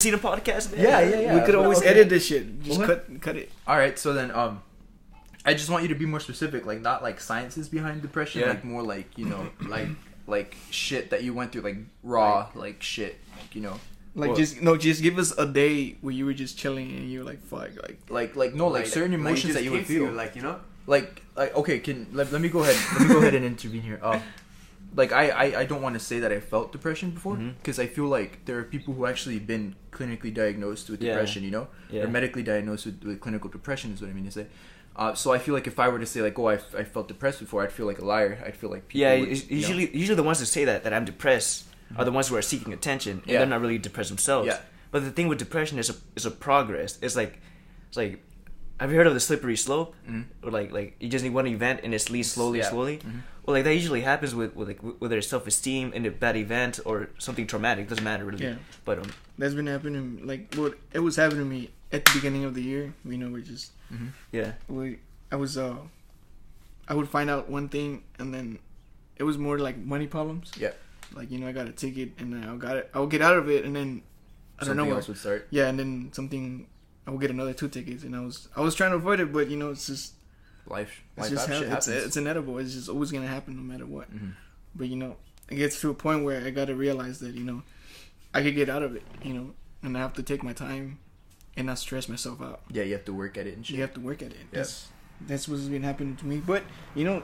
See the podcast? Yeah. We could always edit this shit. Just cut it. All right, so then I just want you to be more specific, like not like sciences behind depression, like more like, you know, like shit that you went through, like raw, like shit, you know. Like just give us a day where you were just chilling and you were like fuck, like certain emotions that you would feel, like, you know, like okay, let me go ahead and intervene here. Like I don't want to say that I felt depression before, because I feel like there are people who actually been clinically diagnosed with depression, you know, or medically diagnosed with clinical depression is what I mean to say. So I feel like if I were to say like, oh, I felt depressed before, I'd feel like a liar. I'd feel like people usually the ones who say that I'm depressed are the ones who are seeking attention, and they're not really depressed themselves. Yeah. But the thing with depression is a progress. It's like have you heard of the slippery slope? Or like you just need one event and it leads slowly. Well, like that usually happens with whether it's self-esteem in a bad event or something traumatic. It doesn't matter really. Yeah. But that's been happening. Like it was happening to me at the beginning of the year. You know, we just I would find out one thing and then it was more like money problems. Yeah. Like, you know, I got a ticket and then I'll get out of it and then I don't know something else would start. Yeah, and then I will get another 2 tickets and I was trying to avoid it, but you know, it's just life just happens. It's inevitable. It's just always gonna happen no matter what. But you know, it gets to a point where I gotta realize that, you know, I could get out of it, you know, and I have to take my time and not stress myself out. Yeah, you have to work at it and shit. You have to work at it. Yes. That's what's been happening to me. But you know,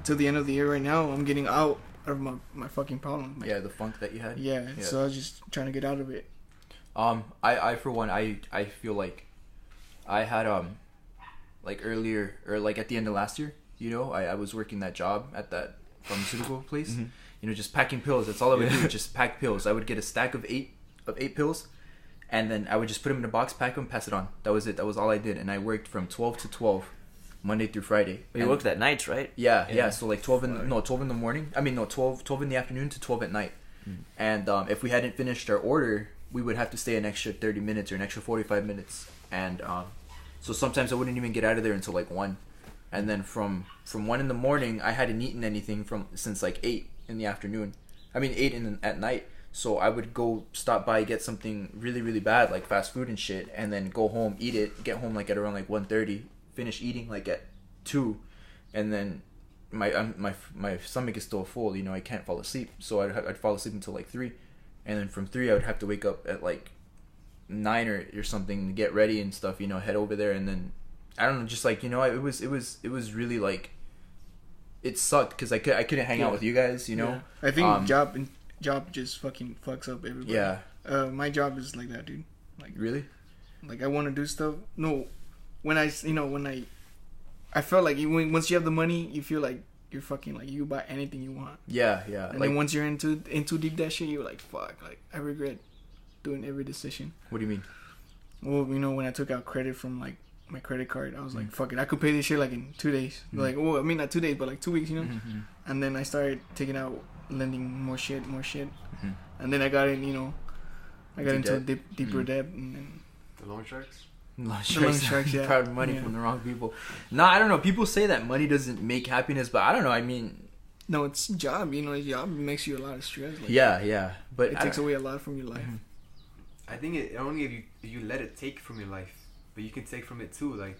till the end of the year right now, I'm getting out of my fucking problem. Like, the funk that you had. Yeah, so I was just trying to get out of it. I for one, I feel like I had like earlier or like at the end of last year, you know, I was working that job at that pharmaceutical place, you know, just packing pills. That's all I would do, just pack pills. I would get a stack of eight pills, and then I would just put them in a box, pack them, pass it on. That was it. That was all I did, and I worked from 12 to 12. Monday through Friday. But you worked at nights, right? Yeah. So like 12 in the morning. I mean, no, 12 in the afternoon to 12 at night. And if we hadn't finished our order, we would have to stay an extra 30 minutes or an extra 45 minutes. And so sometimes I wouldn't even get out of there until like 1. And then from 1 in the morning, I hadn't eaten anything since like 8 in the afternoon. I mean 8 at night. So I would go stop by, get something really, really bad, like fast food and shit, and then go home, eat it, get home like at around like 1:30. Finish eating like at 2, and then my stomach is still full, you know, I can't fall asleep, so I'd fall asleep until like 3, and then from 3 I would have to wake up at like 9 or something to get ready and stuff, you know, head over there, and then I don't know, just like, you know, it was really like, it sucked because I couldn't hang out with you guys, you know. I think job just fucking fucks up everybody. My job is like that, dude. Like, really, like I want to do stuff. No. When I felt like once you have the money, you feel like you're fucking like you buy anything you want. Yeah. And like, then once you're into deep that shit, you're like, fuck, like I regret doing every decision. What do you mean? Well, you know, when I took out credit from like my credit card, I was like, fuck it, I could pay this shit like in 2 days. Like, well, I mean not 2 days, but like 2 weeks, you know. And then I started taking out, lending more shit, and then I got in, you know, into deeper debt, and then the loan sharks. Loan sharks, yeah. Proud money from the wrong people. No, I don't know. People say that money doesn't make happiness, but I don't know. I mean, no, it's job. You know, a job makes you a lot of stress. Like, but it takes away a lot from your life. I think it only if you let it take from your life, but you can take from it too. Like,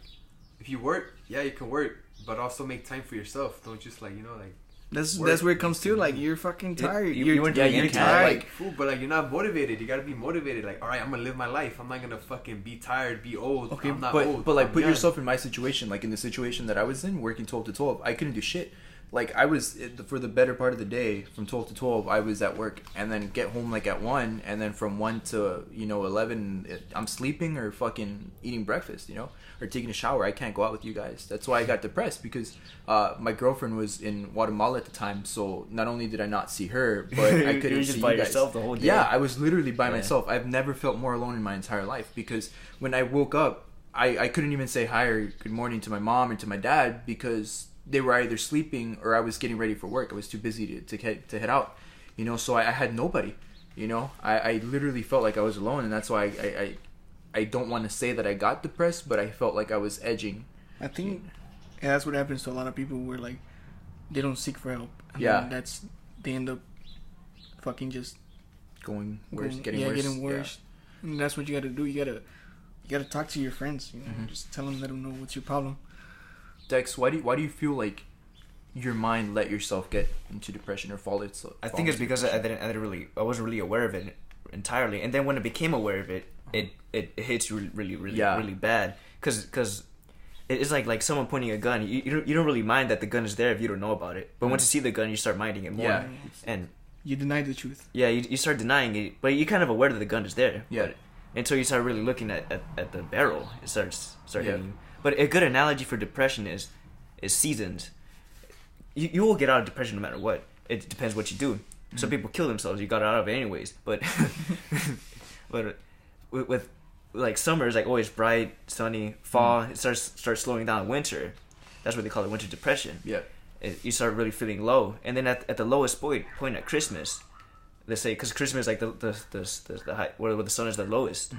if you work, you can work, but also make time for yourself. Don't just like, you know, like. That's where it comes to. Like, you're fucking tired. You're tired. Like, fool, but like, you're not motivated. You gotta be motivated. Like, all right, I'm gonna live my life. I'm not gonna fucking be tired, be old. Okay, I'm not old. But like, put yourself in my situation. Like, in the situation that I was in, working 12 to 12, I couldn't do shit. Like, I was for the better part of the day, from 12 to 12, I was at work, and then get home like at 1, and then from 1 to 11, I'm sleeping or fucking eating breakfast, you know, or taking a shower. I can't go out with you guys. That's why I got depressed, because my girlfriend was in Guatemala at the time, so not only did I not see her, but I couldn't see you guys. Yourself the whole day. Yeah, I was literally by myself. I've never felt more alone in my entire life, because when I woke up, I couldn't even say hi or good morning to my mom or to my dad, because they were either sleeping or I was getting ready for work. I was too busy to head out, you know. So I had nobody, you know. I literally felt like I was alone, and that's why I don't want to say that I got depressed, but I felt like I was edging. I think that's what happens to a lot of people, where like they don't seek for help. And they end up fucking just getting worse. Getting worse. And that's what you gotta do. You gotta talk to your friends. You know, just tell them, let them know what's your problem. Dex, why do you feel like your mind let yourself get into depression or fall into? I think it's because I wasn't really aware of it entirely, and then when I became aware of it, it hits you really bad. Because it's like someone pointing a gun. You don't really mind that the gun is there if you don't know about it. But once you see the gun, you start minding it more. Yeah. And you deny the truth. Yeah, you start denying it, but you're kind of aware that the gun is there. Yeah. But until you start really looking at the barrel, it starts hitting you. But a good analogy for depression is seasons. You will get out of depression no matter what. It depends what you do. Some people kill themselves. You got out of it anyways. But with like summer is like always bright, sunny. Fall it starts slowing down. Winter, that's what they call it, winter depression. Yeah. You start really feeling low, and then at the lowest point at Christmas, let's say, because Christmas like the high, where the sun is the lowest,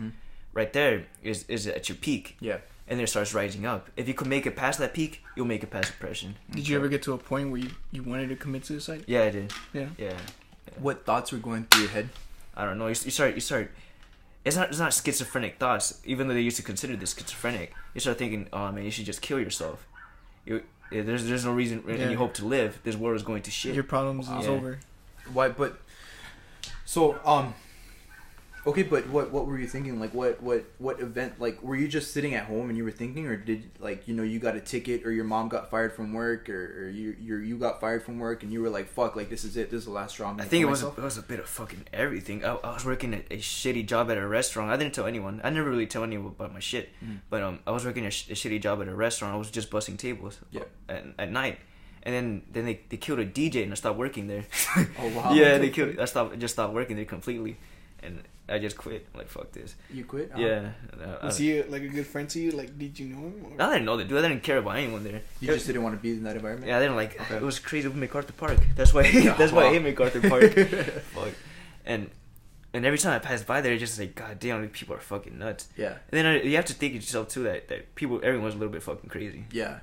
right there is at your peak. Yeah. And then it starts rising up. If you could make it past that peak, you'll make it past depression. Did you ever get to a point where you wanted to commit suicide? Yeah, I did. Yeah. What thoughts were going through your head? I don't know. You start. It's not schizophrenic thoughts, even though they used to consider this schizophrenic. You start thinking, oh man, you should just kill yourself. There's no reason any hope to live. This world is going to shit. Your problems is over. Why? But so okay, but what were you thinking? Like what event? Like were you just sitting at home and you were thinking, or did you got a ticket, or your mom got fired from work, or you got fired from work and you were like, fuck, like this is it, this is the last straw. I think it was a bit of fucking everything. I was working at a shitty job at a restaurant. I didn't tell anyone. I never really tell anyone about my shit. But I was working a shitty job at a restaurant. I was just busting tables. At night. And then they killed a DJ and I stopped working there. Oh wow. Yeah, they killed. I stopped working there completely, and I just quit. I'm like, fuck this. You quit? Yeah. Was he like a good friend to you? Like, did you know him? Or? I didn't know the dude. I didn't care about anyone there. You just didn't want to be in that environment? Yeah, I didn't like. Okay. It was crazy with MacArthur Park. That's why. That's why I hate MacArthur Park. Fuck. And every time I pass by there, it's just like, god damn, people are fucking nuts. Yeah. And then you have to think of yourself too that everyone's a little bit fucking crazy. Yeah.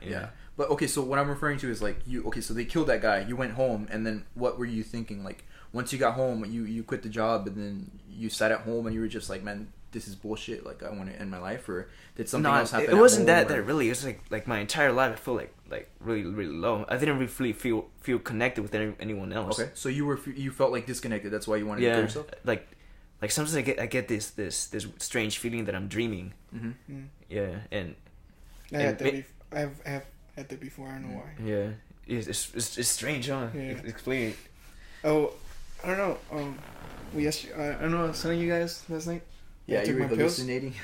But okay, so what I'm referring to is like so they killed that guy. You went home, and then what were you thinking? Like once you got home, you quit the job, and then you sat at home and you were just like, man, this is bullshit. Like I want to end my life, or did something else happen? It wasn't that really. It's like my entire life. I feel like really really low. I didn't really feel connected with anyone else. Okay, so you felt like disconnected. That's why you wanted to kill yourself. Like sometimes I get this strange feeling that I'm dreaming. Mm-hmm. Yeah, and I have had that before. I don't know why. Yeah, it's strange, huh? Yeah. Explain it. Oh, I don't know. I don't know. I was telling you guys last night. Yeah, you were hallucinating.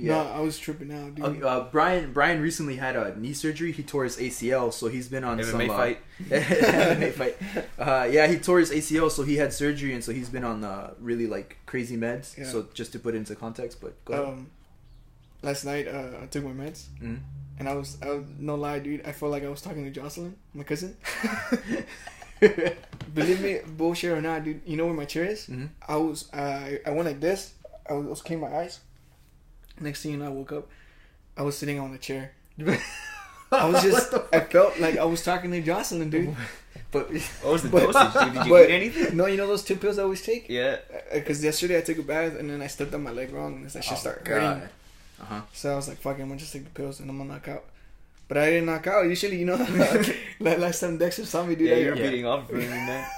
Yeah. No, I was tripping out, dude. Brian recently had a knee surgery. He tore his ACL, so he's been on MMA fight. MMA fight. Yeah, he tore his ACL, so he had surgery, and so he's been on really like crazy meds. Yeah. So just to put it into context, but go ahead. Last night I took my meds, and I was no lie, dude. I felt like I was talking to Jocelyn, my cousin. Believe me, bullshit or not, dude. You know where my chair is? I went like this. I was cleaning my eyes. Next thing you know, I woke up. I was sitting on a chair. I was just. I felt like I was talking to Jocelyn, dude. But what was the dosage, dude? Did you eat anything? No, you know those 2 pills I always take? Yeah. Because yesterday I took a bath and then I stepped on my leg wrong and that shit started hurting. So I was like, fuck it, I'm gonna just take the pills and I'm gonna knock out. But I didn't knock out. Usually, you know, last time Dexter saw me do that. Yeah, you're beating off for me, man.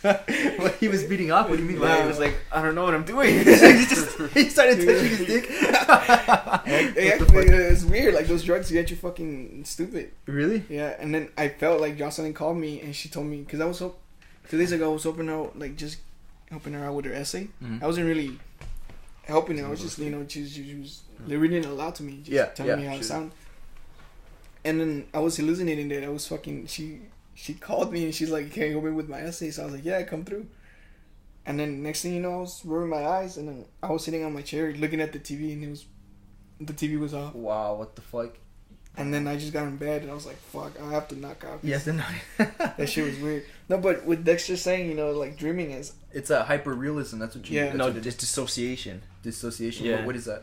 What, he was beating off? What do you mean? Yeah, he was like, I don't know what I'm doing. he started touching his dick. It's weird. Like those drugs get you fucking stupid. Really? Yeah. And then I felt like Jocelyn called me and she told me, because I was 2 days ago I was helping out, like just helping her out with her essay. I wasn't really helping her. I was just, you know, she was reading it aloud to me, just telling me how it sounded. And then I was hallucinating that I was fucking. She called me and she's like, "Can you help me with my essay?" So I was like, "Yeah, come through." And then next thing you know, I was rubbing my eyes and then I was sitting on my chair looking at the TV and the TV was off. Wow, what the fuck? And then I just got in bed and I was like, "Fuck, I have to knock out." Yes, then that shit was weird. No, but with Dexter saying, you know, like dreaming it's a hyper realism. That's what you. Yeah. No, it's dissociation. Dissociation. Yeah. What is that?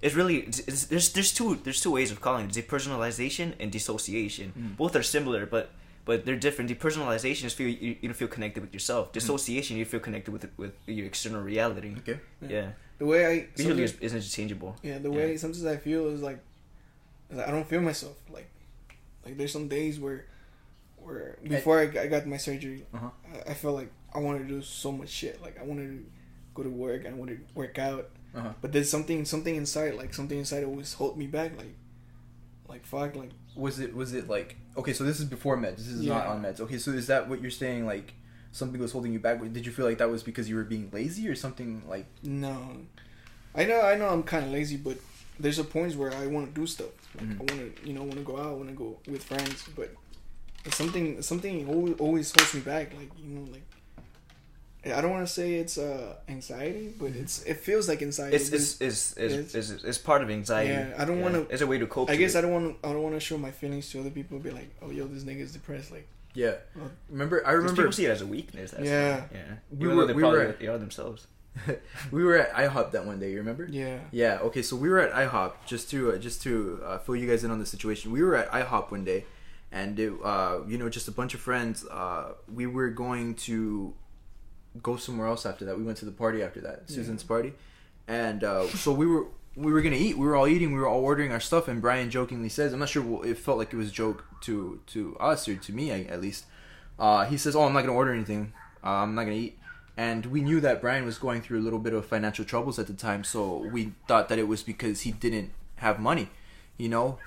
It's really there's two ways of calling it: depersonalization and dissociation. Both are similar, but but they're different. Depersonalization is you don't feel connected with yourself. Dissociation, you feel connected with your external reality. Okay. Yeah. The way I usually is interchangeable. Yeah. The way sometimes I feel is like I don't feel myself. Like there's some days where before I got my surgery, I felt like I wanted to do so much shit. Like I wanted to go to work. I wanted to work out. But there's something inside. Like something inside always hold me back. Like fuck. Like was it like okay? So this is before meds. This is not on meds. Okay. So is that what you're saying? Like something was holding you back. Did you feel like that was because you were being lazy or something like? No, I know I'm kind of lazy, but there's a point where I want to do stuff. Like I want to want to go out, want to go with friends, but it's something always holds me back. Like like I don't want to say it's anxiety, but it feels like anxiety. It's part of anxiety. Yeah, I don't want to. It's a way to cope. I guess I don't want to show my feelings to other people. Be like, oh yo, this nigga's depressed. Like yeah, I remember people see it as a weakness. That's yeah. We were themselves. We were at IHOP that one day. You remember? Yeah. Yeah. Okay, so we were at IHOP just to fill you guys in on the situation. We were at IHOP one day, and it, just a bunch of friends. We were going to go somewhere else after that. We went to the party after that, Susan's party, and so we were gonna eat. We were all eating. We were all ordering our stuff, and Brian jokingly says, "I'm not sure. It felt like it was a joke to us or to me at least." He says, "Oh, I'm not gonna order anything. I'm not gonna eat." And we knew that Brian was going through a little bit of financial troubles at the time, so we thought that it was because he didn't have money,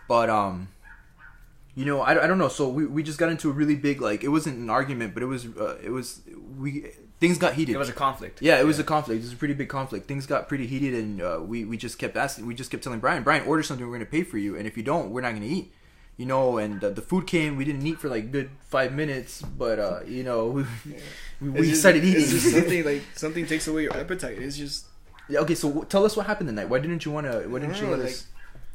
But I don't know. So we just got into a really big it wasn't an argument, but things got heated. It was a conflict. Yeah, it was a conflict. It was a pretty big conflict. Things got pretty heated, and we just kept asking. We just kept telling Brian, order something. We're gonna pay for you, and if you don't, we're not gonna eat. And the food came. We didn't eat for like good 5 minutes, but we started eating. It's just something takes away your appetite. It's just Okay, so tell us what happened tonight. Why didn't you let us?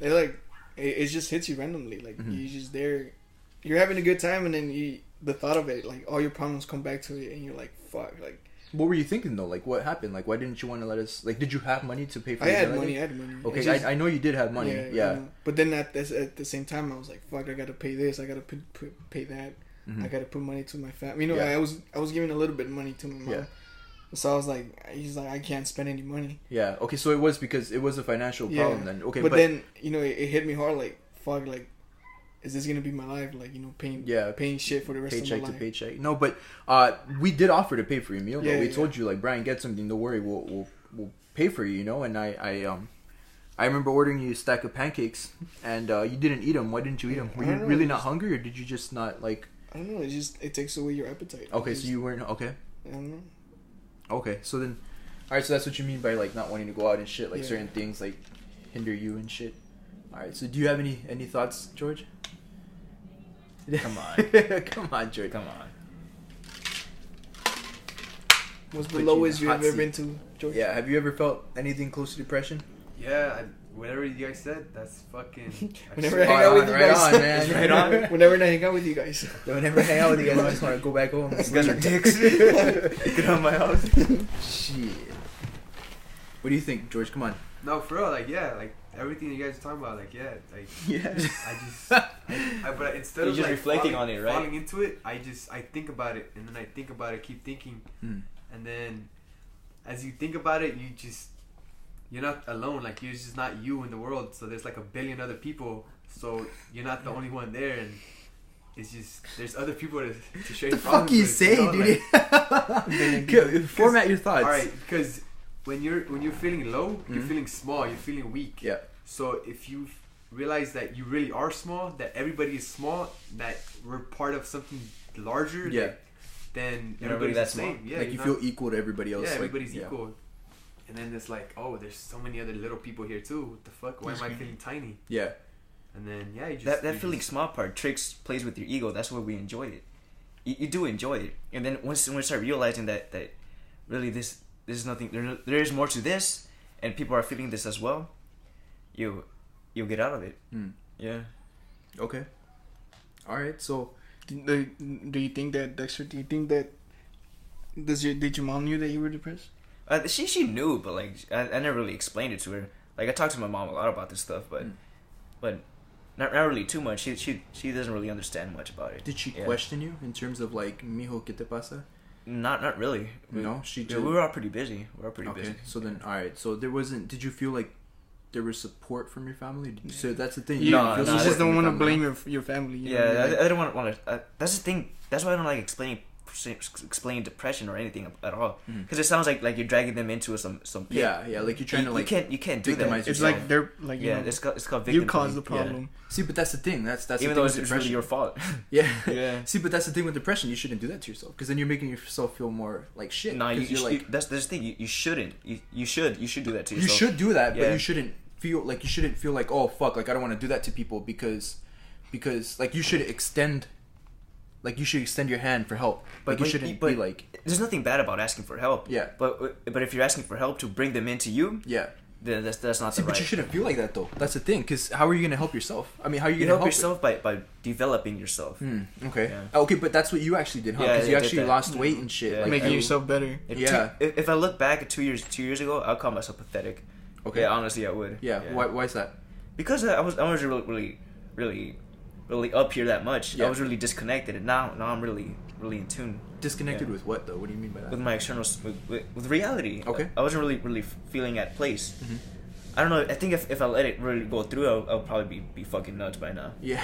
It just hits you randomly. Like you're just there, you're having a good time, and then the thought of it, like all your problems come back to it, and you're like, fuck, like. What were you thinking though? Like, what happened? Like, why didn't you want to let us? Like, did you have money to pay for? I had money. Okay, I know you did have money. Yeah. But then at the same time, I was like, fuck, I gotta pay this. I gotta pay that. I gotta put money to my family. I was giving a little bit of money to my mom. Yeah. So I was like, he's like, I can't spend any money. Yeah. Okay. So it was because it was a financial problem then. Okay. But then it hit me hard. Like, fuck. Like, is this gonna be my life? Like, paying shit for the rest of my life. Paycheck to paycheck. No, but we did offer to pay for your meal. We told you, like, Brian, get something. Don't worry, we'll pay for you. And I remember ordering you a stack of pancakes, and you didn't eat them. Why didn't you eat them? Were you really not hungry, or did you just not like? I don't know. It takes away your appetite. Okay, so you weren't okay. I don't know. Okay, so then, all right. So that's what you mean by like not wanting to go out and shit. Like certain things like hinder you and shit. All right. So do you have any thoughts, George? Come on. Come on, George. Come on. What's the lowest you've ever been to, George? Yeah. Have you ever felt anything close to depression? Yeah. Whatever you guys said, that's fucking. Whenever I hang out with you guys, right on, man. Right on. Whenever I hang out with you guys, whenever I hang out with you guys, I just want to go back home. These guys are dicks. Get out of my house. Shit. What do you think, George? Come on. No, for real. Like, yeah, like everything you guys are talking about. Like, yeah, like. Yeah. But instead You're of just like reflecting on it, right? Falling into it, I think about it, and then I think about it, keep thinking, and then as you think about it, you're not alone. Like, you're just not you in the world. So there's like a billion other people. So you're not the only one there, and it's just there's other people to share. What the fuck you say, dude? Like, format your thoughts. All right, because when you're feeling low, you're feeling small. You're feeling weak. Yeah. So if you realize that you really are small, that everybody is small, that we're part of something larger. Yeah. Then everybody's the same. Yeah. Like you feel equal to everybody else. Yeah, everybody's equal. And then it's like, oh, there's so many other little people here too. What the fuck? Why am I feeling tiny? Yeah. And then you just that feeling small part plays with your ego. That's why we enjoy it. You do enjoy it, and then once you start realizing that really this is nothing. There is more to this, and people are feeling this as well. You'll get out of it. Yeah. Okay. All right. So, do you think that Dexter? Do you think that did your mom knew that you were depressed? She knew, but like I never really explained it to her. Like I talked to my mom a lot about this stuff, but Not really too much. She doesn't really understand much about it. Did she question you in terms of like, mijo, ¿qué te pasa? Not really. No, she just... we were all pretty busy. Busy. So then, all right. So there wasn't... Did you feel like there was support from your family? So that's the thing. You just don't want to blame your family. You know? I don't want to... that's the thing. That's why I don't like explaining depression or anything at all, because it sounds like you're dragging them into some pit. Yeah, like you're trying to like you can't do that. It's like they're like it's called victim. You caused the problem. Yeah. See, but that's the thing. That's even though it's really your fault. yeah. See, but that's the thing with depression. You shouldn't do that to yourself, because then you're making yourself feel more like shit. No, that's the thing. You shouldn't. You should do that to yourself. You should do that, but you shouldn't feel like, oh fuck, like I don't want to do that to people because like you should extend your hand for help. But you shouldn't be like... There's nothing bad about asking for help. Yeah. But if you're asking for help to bring them into you... Yeah. Then that's not the right... But you shouldn't feel like that, though. That's the thing. Because how are you going to help yourself? I mean, how are you going to help yourself? By developing yourself. Okay. Yeah. Okay, but that's what you actually did, huh? Because you actually lost weight and shit. Yeah. Like, making yourself better. If I look back at 2 years ago, I'll call myself pathetic. Okay. Yeah, honestly, I would. Yeah. Why is that? Because I was really up here that much. Yeah. I was really disconnected, and now I'm really in tune. Disconnected with what though? What do you mean by that? With my external, with reality. Okay. I wasn't really feeling at place. I don't know. I think if I let it really go through, I'll probably be fucking nuts by now. Yeah.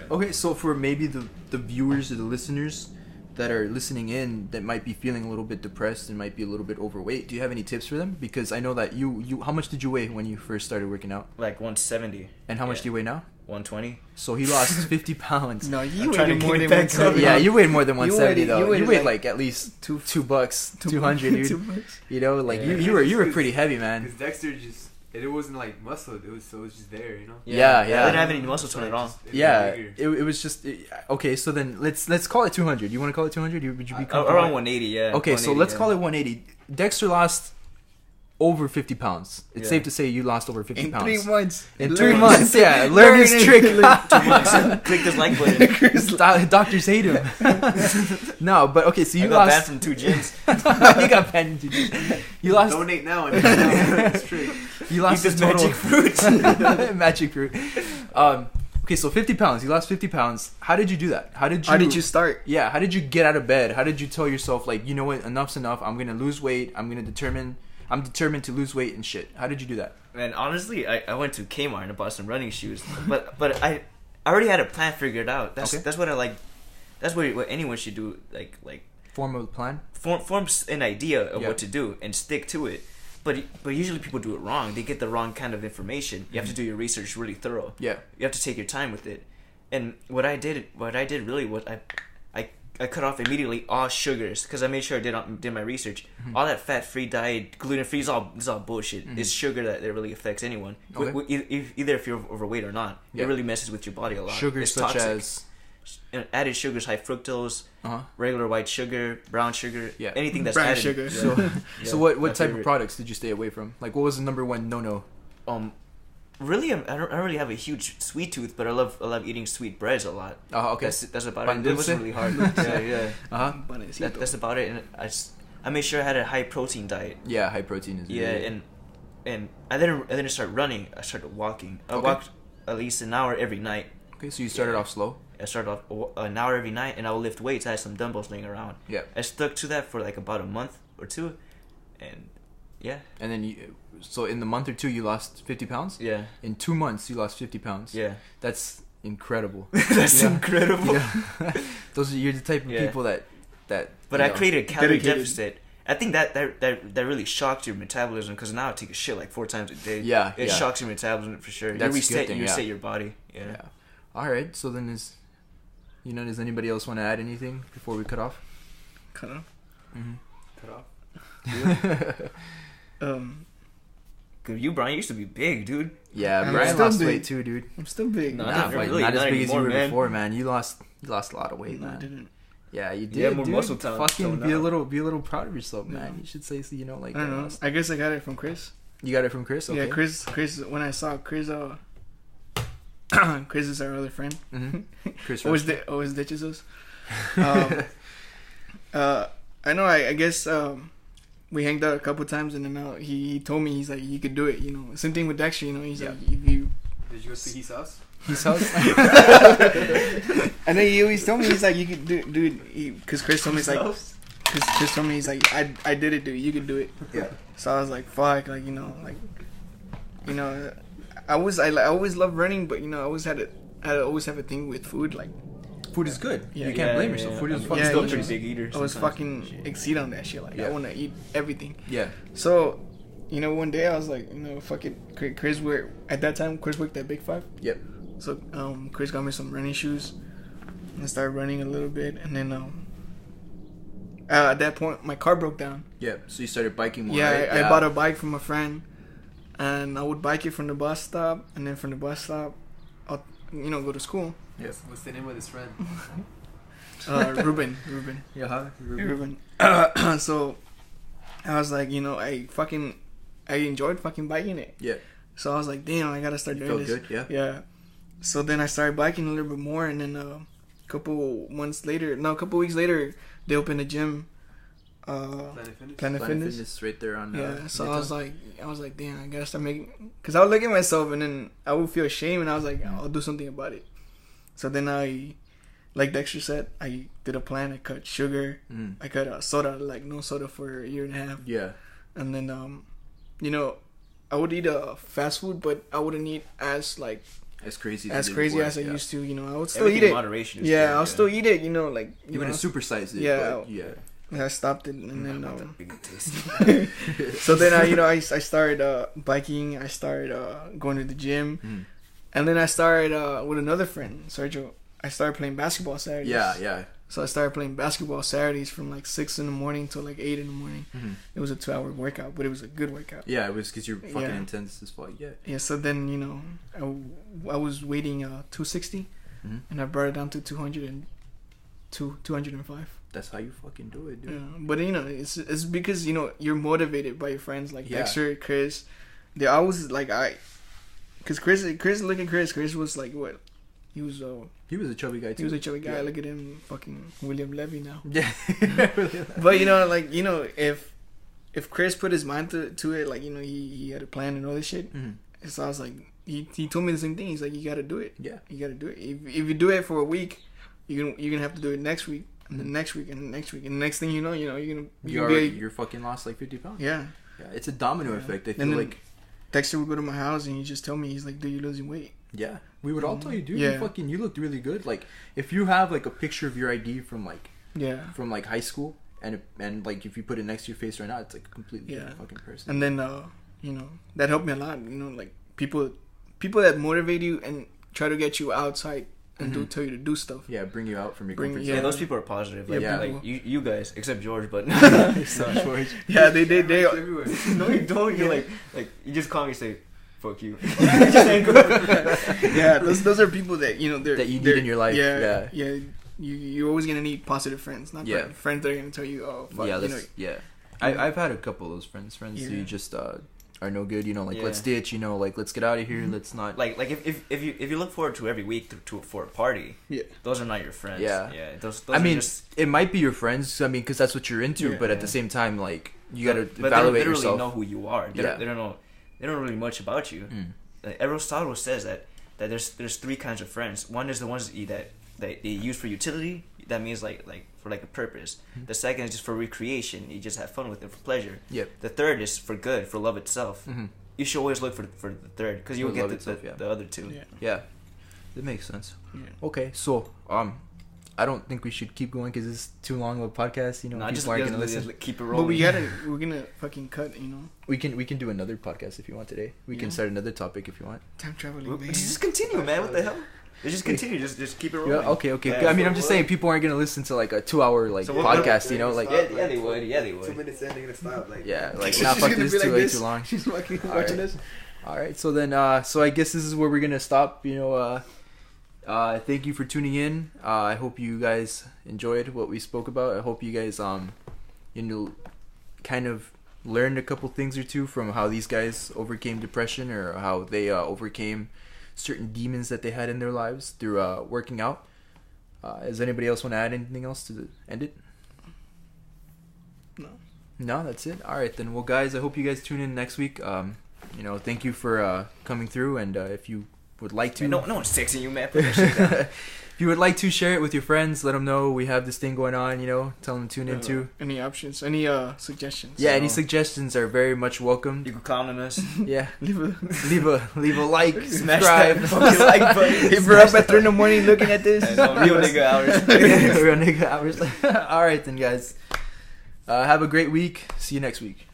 Okay, so for maybe the viewers or the listeners that are listening in that might be feeling a little bit depressed and might be a little bit overweight, do you have any tips for them? Because I know that you how much did you weigh when you first started working out? Like 170. And how much do you weigh now? 120. So he lost 50 pounds. No, you weighed more than 170. Yeah, you weighed more than 170 though. You weighed like at least $2, 200, dude. $2. You know, like you were pretty heavy, man. Because Dexter just... It wasn't like muscle. It was just there, you know. Yeah. I didn't have any muscle tone at all. It was just okay. So then let's call it 200. You want to call it 200? Would you be around 180? Yeah. Okay, so let's call it 180. Dexter lost over 50 pounds. It's safe to say you lost over 50 pounds. In 3 months. In 3 months, yeah. Learn his trick. 2 months. Click this like button. Doctors hate him. No, but okay, so you got lost... banned from 2 gyms. You got banned from 2 gyms. You lost... Donate now. It's trick. You lost this magic fruit. Magic fruit. Okay, so 50 pounds. You lost 50 pounds. How did you do that? How did you start? Yeah, how did you get out of bed? How did you tell yourself, like, you know what, enough's enough. I'm going to lose weight. I'm determined to lose weight and shit. How did you do that? Man, honestly, I went to Kmart and bought some running shoes. But I already had a plan figured out. That's what I like. That's what anyone should do. Like form a plan. Form an idea of what to do and stick to it. But usually people do it wrong. They get the wrong kind of information. You have to do your research really thorough. Yeah. You have to take your time with it. And what I did really was I cut off immediately all sugars because I made sure I did my research. All that fat-free diet, gluten-free is all bullshit. It's sugar that really affects anyone. Okay. Either if you're overweight or not, it really messes with your body a lot. Sugars such as added sugars, high fructose, regular white sugar, brown sugar, anything that's brown added. Sugar. So what type of products did you stay away from? Like, what was the number one no? Really, I don't really have a huge sweet tooth, but I love eating sweet breads a lot. Oh, okay. That's about it. It wasn't really hard. yeah. That's about it. And I made sure I had a high protein diet. Yeah, high protein is. Yeah, and I didn't start running. I started walking. I walked at least an hour every night. Okay, so you started off slow. I started off an hour every night, and I would lift weights. I had some dumbbells laying around. Yeah. I stuck to that for like about a month or two, and yeah. And then so in the month or two, you lost 50 pounds? Yeah. In 2 months, you lost 50 pounds? Yeah. That's incredible. That's incredible. Yeah. You're the type of people that. But I created a calorie deficit. I think that really shocked your metabolism because now I take a shit like 4 times a day. Yeah. It shocks your metabolism for sure. That's you reset your body. Yeah. All right. So then does anybody else want to add anything before we cut off? Cut off? Mm-hmm. Cut off? Cause you, Brian, used to be big, dude. Yeah, Brian lost weight too, dude. I'm still big. No, not as big as you were before, man. You lost a lot of weight, man. I didn't. Yeah, you did. You had more muscle tone. Fucking be a little proud of yourself, man. You should say, like. I don't know. I guess I got it from Chris. You got it from Chris? Okay. Yeah, Chris. When I saw Chris, Chris is our other friend. Mm-hmm. Chris. Always ditches us. I know. I guess. We hanged out a couple times, and then he told me, he's like, you could do it, you know. Same thing with Dexter, you know. He's like, if you... Did Did you go to his house? His house. And then he always told me, he's like, you could do, dude, because Chris told me, he's like, because Chris told me, he's like, I did it, dude, you could do it. Yeah. So I was like, fuck, like, you know, I always loved running, but, you know, I always have a thing with food, like. Food is good. Yeah, you can't blame yourself. Food is fucking still a delicious. pretty big eater. I was fucking exceed on that shit, like, I want to eat everything. Yeah. So, you know, one day I was like, you know, fuck it, Chris worked at Big Five. Yep. So, Chris got me some running shoes, and I started running a little bit, and then, at that point, my car broke down. Yeah, so you started biking more, Yeah, right? I bought a bike from a friend, and I would bike it from the bus stop, and then from the bus stop, I'll, you know, go to school. Yes. What's the name of this friend? Ruben. Yeah, Ruben. So, I was like, you know, I enjoyed fucking biking it. Yeah. So I was like, damn, I gotta start doing this. Felt good, yeah. Yeah. So then I started biking a little bit more, and then a couple weeks later, they opened a gym. Planet Fitness. Right there on. Yeah. So Midtown. I was like, damn, I gotta start making. Cause I would look at myself, and then I would feel shame, and I was like, I'll do something about it. So then like Dexter said, I did a plan. I cut sugar. I cut soda, like no soda for a year and a half. Yeah. And then, you know, I would eat fast food, but I wouldn't eat as crazy as I used to. You know, I would still Everything eat it. in moderation. Yeah, I'll still eat it. You know, like you wouldn't supersize it. Yeah, but yeah. I stopped it, and then so then I started biking. I started going to the gym, and then I started with another friend, Sergio. I started playing basketball Saturdays. Yeah. So I started playing basketball Saturdays from like 6 in.the.morning till like 8 in.the.morning. It was a 2-hour workout, but it was a good workout. Yeah, it was because you're fucking intense as fuck. Yeah. Yeah. So then, you know, I was weighting 260, and I brought it down to 205. That's how you fucking do it, dude. Yeah, but you know, it's because, you know, you're motivated by your friends like Dexter, Chris. They always like because Chris, look at Chris. Chris was like what? He was a chubby guy too. He was a chubby guy. Yeah. Look at him, fucking William Levy now. Yeah. But you know, like, you know, if Chris put his mind to it, like, you know, he had a plan and all this shit. So I was like, he told me the same thing. He's like, you got to do it. Yeah, you got to do it. If you do it for a week, you're gonna have to do it next week. And the next week, and the next week, and the next thing you know, you're fucking lost like 50 pounds. Yeah, it's a domino effect. I feel like Dexter would go to my house and he'd just tell me, he's like, "Dude, you're losing weight." Yeah, we would all tell you, dude. Yeah. You looked really good. Like, if you have like a picture of your ID from like high school, and like if you put it next to your face right now, it's like a completely different fucking person. And then you know, that helped me a lot. You know, like people that motivate you and try to get you outside. And tell you to do stuff. Yeah, bring you out from your comfort zone. Yeah, those people are positive. Like, like you guys, except George, but it's not George. Yeah, they everywhere. No, you don't. You're like you just call me and say, "Fuck you." Yeah, those are people that, you know, that you need in your life. Yeah. You're always gonna need positive friends, not friends that are gonna tell you, "Oh, fuck." Yeah, you know, I've had a couple of those friends who just are no good, you know, like let's ditch, you know, like let's get out of here, let's not like if you look forward to every week for a party, those are not your friends. Those I mean, it might be your friends, I mean, because that's what you're into, but at the same time, like, you gotta evaluate yourself. They don't know who you are. They don't know really much about you. Like, Aristotle says that there's 3 kinds of friends. One is the ones that they use for utility. That means like for like a purpose. The second is just for recreation. You just have fun with it for pleasure. The third is for good, for love itself. You should always look for the third, because you will get the other 2. Yeah, that makes sense. Okay, so I don't think we should keep going because it's too long of a podcast. You know, people aren't gonna listen. Keep it rolling. But we're gonna fucking cut. You know, we can do another podcast if you want today. We can start another topic if you want. Time traveling. Man. Just continue, man. What the hell? Just continue. Just keep it rolling. Yeah, okay. Yeah, I mean, I'm just saying people aren't gonna listen to like a 2-hour podcast. You know, like yeah, they would. 2 minutes in, they're gonna stop. Like not fuck this too way too long. She's fucking watching this. All right, so then, so I guess this is where we're gonna stop. You know, thank you for tuning in. I hope you guys enjoyed what we spoke about. I hope you guys, you know, kind of learned a couple things or two from how these guys overcame depression, or how they overcame certain demons that they had in their lives through working out. Does anybody else want to add anything else to end it? No, that's it. All right, then. Well, guys, I hope you guys tune in next week. You know, thank you for coming through, and if you would like to, no one's texting you, man. If you would like to share it with your friends, let them know we have this thing going on. You know, tell them to tune into. Any options? Any suggestions? Yeah, any suggestions are very much welcome. You can comment us. Yeah, leave a like, smash subscribe, that fucking like button. If we're up at 3 a.m. looking at this, real nigga hours. Real nigga hours. All right then, guys. Have a great week. See you next week.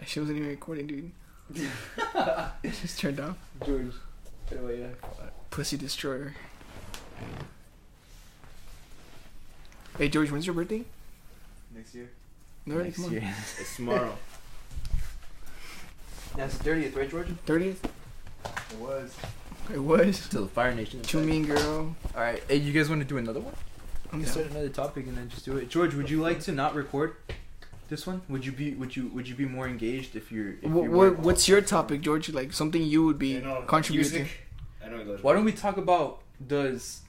She wasn't even recording, dude. It just turned off. George. Yeah. Pussy destroyer. Hey George, when's your birthday? Next year. No, Next year. It's tomorrow. That's the 30th, right, George? 30th? It was. Till the Fire Nation. Too mean, girl. All right. Hey, you guys want to do another one? I'm Start another topic and then just do it. George, would you like to not record this one? Would you be more engaged if you're? What's your topic, George? Like something you would be contributing. I know it goes. Why don't we talk about does